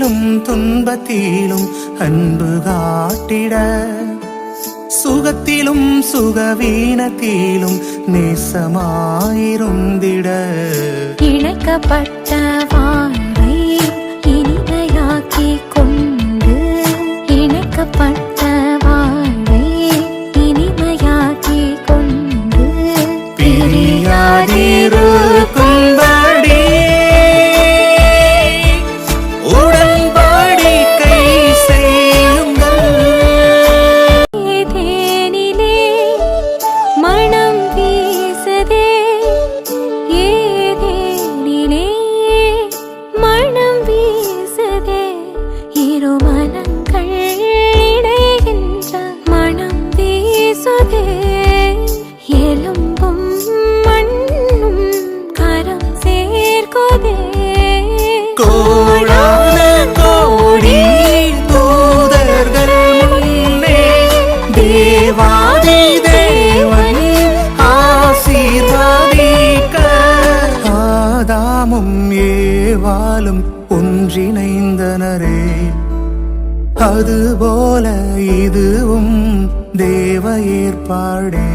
இன்பத்திலும் துன்பத்திலும் அன்பு காட்டிட, சுகத்திலும் சுகவீனத்திலும் நேசமாயிருந்திட, இணைக்கப்பட்ட வாழ்வை இனிமையாக்கி கொண்டு, இணைக்கப்பட்ட வாழ்வை இனிமையாக்கி கொண்டு, பிரியாதிருக்கும்படி உடன்படிக்கை செய்யுங்கள். ஏதேனிலே மனம் வீசுதே, ஏதேனிலே மனம் வீசுதே, இரு மனங்கள் இணைகின்ற மனம் வீசுதே, எலும்பும் மண்ணும் கரம் சேர்க்குதே, கோடான கோடி தூதர்கள் முன்னே தேவாதி தேவன் ஆசீர்வதிக்க, ஆதாமும் ஏவாளும் ஒன்றிணைந்தனரே, அதுபோல இதுவும் தேவ ஏற்பாடே.